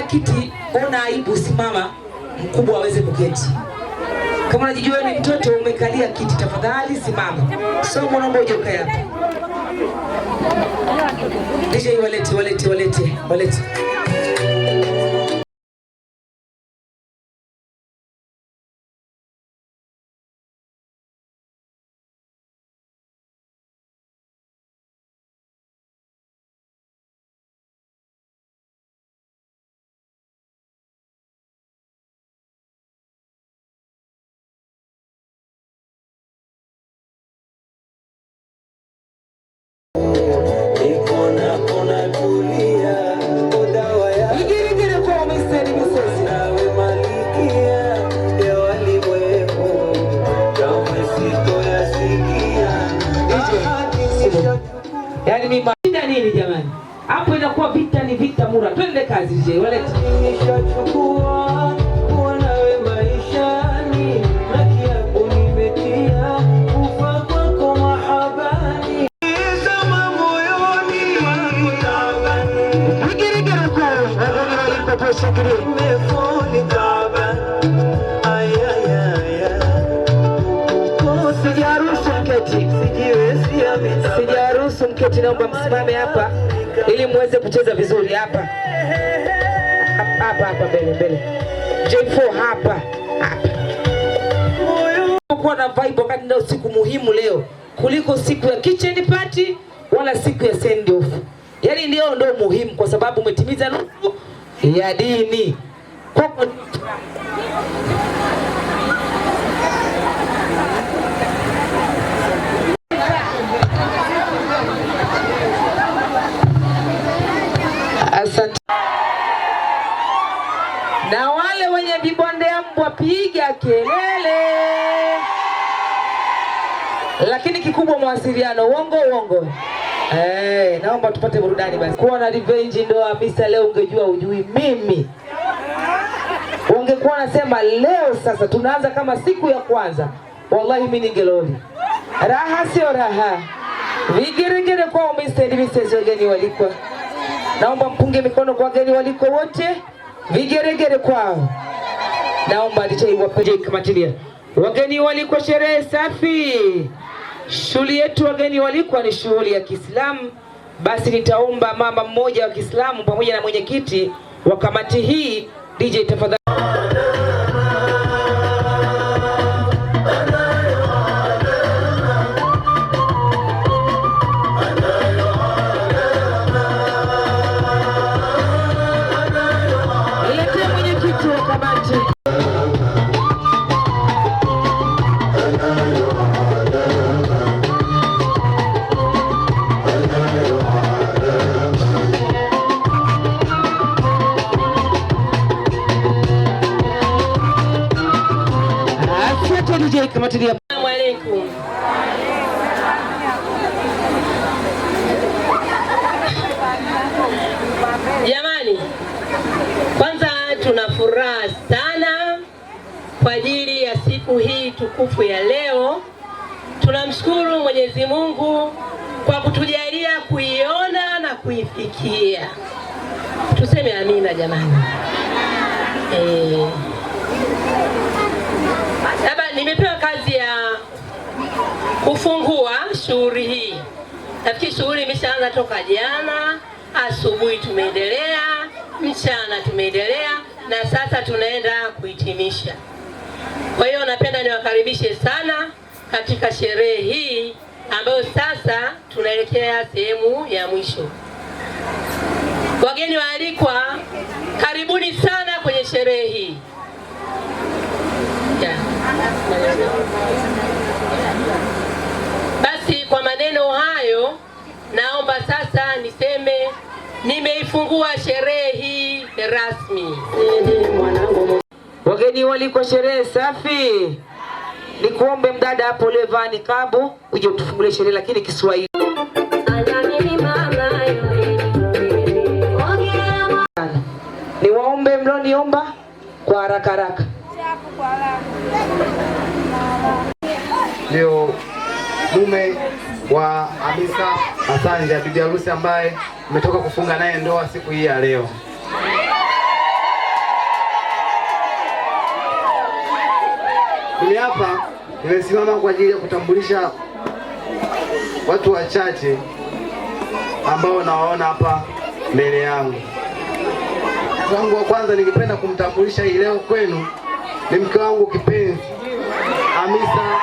kiti, ona aibu, simama mkubwa aweze kuketi. Kama unajijua ni mtoto umekalia kiti, tafadhali simama. Somo naomba uje ukae hapa. DJ walete. Yaani mimi shida nini jamani? Hapo inakuwa vita, ni vita mura. Twende kazi je, walete. Nimeshachukua kuonawe maishani, na kiapo nimetia kufa kwako mahabani. Zama moyoni wangu tabani. Nigirigere kwa ndio kwa shukuru. Nimefoli tabani. Sijaruhusu mketi, naomba msimame hapa ili muweze kucheza vizuri hapa. Hapa mbele. J4 hapa. Kwa na vibe wakati ndio siku muhimu leo kuliko siku ya kitchen party wala siku ya send off. Yaani ndio muhimu kwa sababu umetimiza nusu ya dini. Asante. Na wale wenye vibonde mbwa piga kelele. Lakini kikubwa mawasiliano, uongo. Naomba tupate burudani basi. Kuwa na revenge ndo Hamisa leo ungejua ujui mimi. Ungekuwa nasema leo sasa tunaanza kama siku ya kwanza. Wallahi mimi ningeloli. Raha sio raha. Vigeregere kwa Mr. wageni walikuwa. Naomba mpunge mikono kwa wageni waliko wote. Vigeregere kwao. Naomba DJ wapeje kamatilia. Wageni walikuwa sherehe safi. Shughuli yetu wageni walikuwa ni shughuli ya Kiislamu. Basi nitaomba mama mmoja wa Kiislamu pamoja na mwenyekiti wa kamati hii, DJ tafadhali. Assalamu alaikum. Jamani, kwanza tuna furaha sana kwa ajili ya siku hii tukufu ya leo. Tunamshukuru Mwenyezi Mungu kwa kutujalia kuiona na kuifikia. Tuseme amina jamani. Nimepewa kazi ya kufungua shughuli hii. Nafikiri shughuli imeshaanza toka jana, asubuhi tumeendelea, mchana tumeendelea na sasa tunaenda kuhitimisha. Kwa hiyo napenda niwakaribishe sana katika sherehe hii ambayo sasa tunaelekea sehemu ya mwisho. Wageni waalikwa, karibuni sana kwenye sherehe hii. Basi kwa maneno hayo naomba sasa niseme nimeifungua sherehe hii rasmi. Wageni walikuwa sherehe safi. Nikuombe mdada hapo leva nikabu uje utufungulie sherehe lakini Kiswahili. Niwaombe mloniomba kwa haraka. Leo mume wa Hamisa Masanja, bibi harusi ambaye umetoka kufunga naye ndoa siku hii ya leo. hapa nimesimama kwa ajili ya kutambulisha watu wachache ambao nawaona hapa mbele yangu. Mtu wangu wa kwanza ningependa kumtambulisha hii leo kwenu ni mke wangu kipenzi Hamisa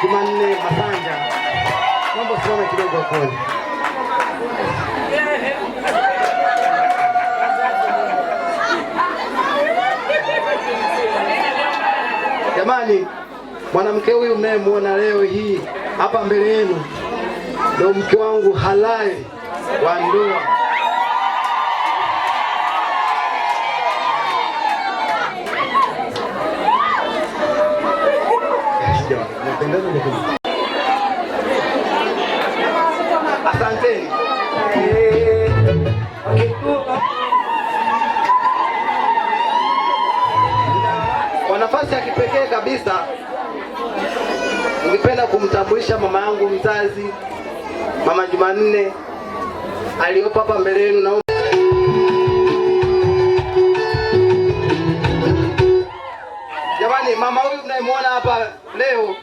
Jumanne Masanja. Naomba simame kidogo hapo. Jamani, mwanamke huyu mnayemuona leo hii hapa mbele yenu ndio mke wangu halali wa ndoa. Asanteni. Kwa nafasi ya kipekee kabisa ningependa kumtambulisha mama yangu mzazi, Mama Jumanne aliyopo hapa mbele yenu. Na jamani, mama huyu mnayemwona hapa leo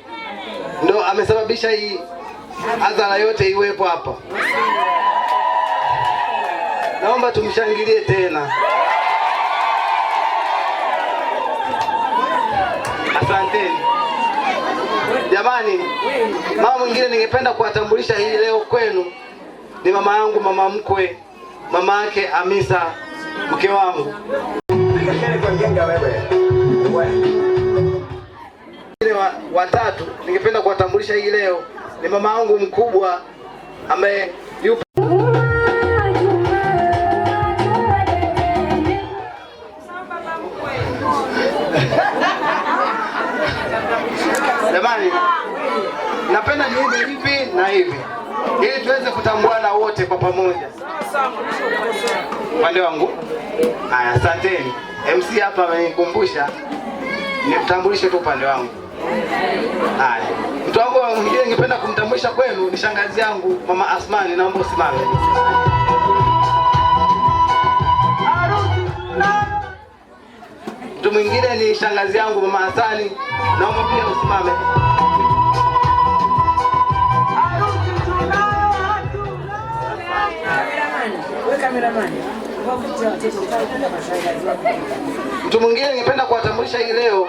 ndo amesababisha hii hadhara yote iwepo hapa. Naomba tumshangilie tena. Asanteni. Jamani, mama mwingine ningependa kuwatambulisha hii leo kwenu ni mama yangu, mama mkwe, mama yake Hamisa, mke wangu. Watatu ningependa kuwatambulisha hii leo ni mama yangu mkubwa ambaye yupo. Jamani, napenda niende hivi na hivi ili tuweze kutambuana wote kwa pamoja. Pande wangu. Haya, asanteni. MC hapa amenikumbusha nitambulishe tu upande wangu. Haya. Mtu wangu mwingine ningependa kumtambulisha kwenu ni shangazi yangu Mama Asmani, naomba usimame. Mtu mwingine ni shangazi yangu Mama Hasani, naomba pia usimame. Mtu mwingine ningependa kuwatambulisha hii leo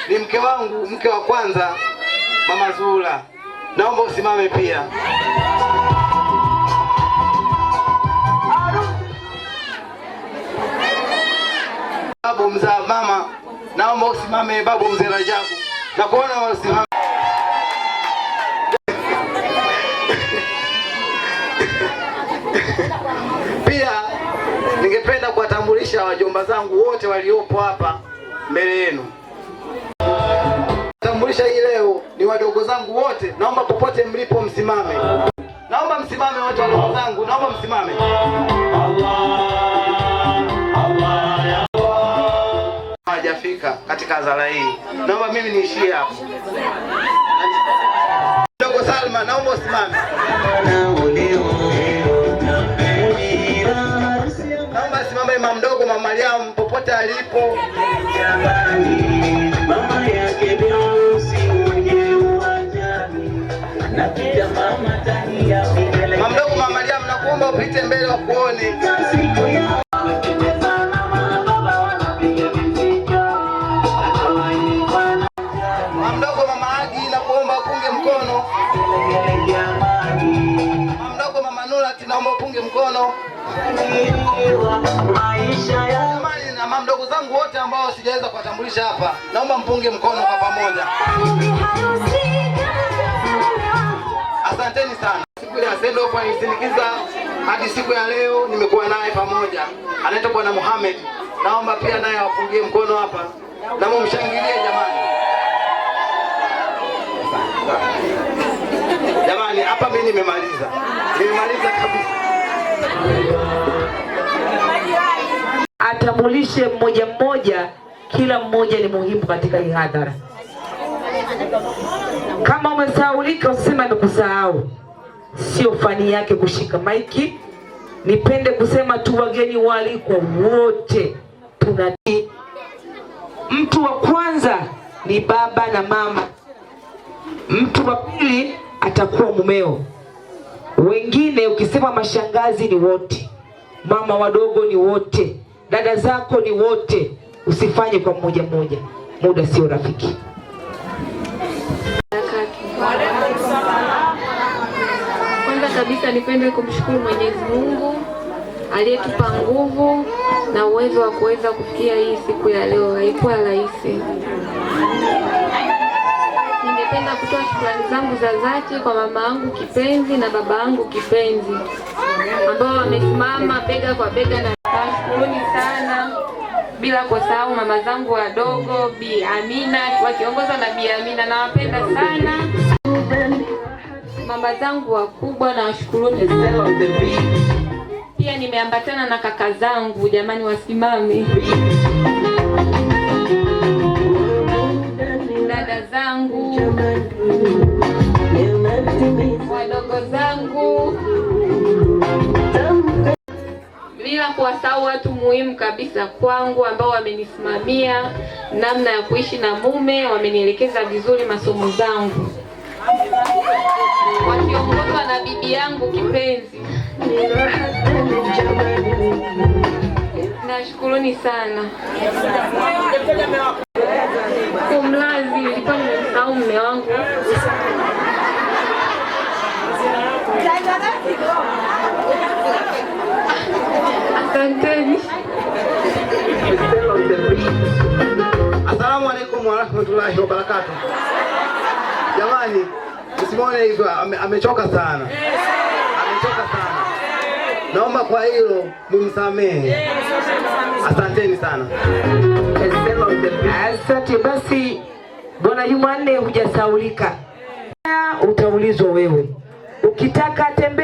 ni mke wangu, mke wa kwanza, Mama Zula, naomba usimame pia. Babu mzaa mama, naomba usimame. Babu mzee Rajabu, na kuona usimame. Pia ningependa kuwatambulisha wajomba zangu wote waliopo hapa mbele yenu. Tambulisha hii leo ni wadogo zangu wote, naomba popote mlipo msimame. Naomba msimame wote wadogo zangu, naomba msimame. Hajafika katika hadhara hii, naomba mimi niishie hapo. Dogo Salma, naomba usimame. Naomba simame mama mdogo, Mama Mariam popote alipo. Mama yake Beusi mwenye uwanjani na pia mama Tania. Mama mdogo, Mama Mariam, nakuomba upite mbele wakuone. Mama mdogo, Mama Agi, nakuomba upunge mkono. Mama mdogo, Mama Nurati, naomba upunge mkono. Na mama mdogo zangu wote ambao sijaweza kuwatambulisha hapa, naomba mpunge mkono kwa pamoja. Asanteni sana. Siku ya sendo kwa nisindikiza hadi siku ya leo nimekuwa naye pamoja. Anaitwa Bwana Muhammad. Naomba pia naye awapungie mkono hapa. Na mumshangilie jamani. Jamani, hapa mimi nimemaliza. Nimemaliza kabisa. Atambulishe mmoja mmoja, kila mmoja ni muhimu katika hii hadhara. Kama umesahaulika usiseme nimekusahau. Sio fani yake kushika maiki. Nipende kusema tu wageni waalikwa wote tunati. Mtu wa kwanza ni baba na mama. Mtu wa pili atakuwa mumeo. Wengine ukisema mashangazi ni wote, mama wadogo ni wote, dada zako ni wote. Usifanye kwa mmoja mmoja, muda sio rafiki. Kwanza kabisa nipende kumshukuru Mwenyezi Mungu aliyetupa nguvu na uwezo wa kuweza kufikia hii siku ya leo. Haikuwa rahisi. Ningependa kutoa shukrani zangu za dhati kwa mama yangu kipenzi na baba yangu kipenzi ambao wamesimama bega kwa bega, na nawashukuruni sana, bila kusahau mama zangu wadogo Bi Amina wakiongozwa na Bi Amina, nawapenda sana. Mama zangu wakubwa nawashukuruni sana. Pia nimeambatana na kaka zangu, jamani wasimame. Dada zangu, wadogo zangu, bila kuwasahau watu muhimu kabisa kwangu ambao wamenisimamia namna ya kuishi na mume, wamenielekeza vizuri masomo zangu, wakiongozwa na bibi yangu kipenzi. Nashukuruni sana. Kumlazi nilikuwa nimemsahau mume wangu. Asanteni. Asalamu alaykum wa rahmatullahi wa barakatuh. Jamani, usimwone hivyo, amechoka sana. Amechoka sana. Naomba kwa hilo mumsamehe. Asanteni sana. Asante. Basi Bwana Jumanne hujasaulika. Utaulizwa wewe. Ukitaka tembe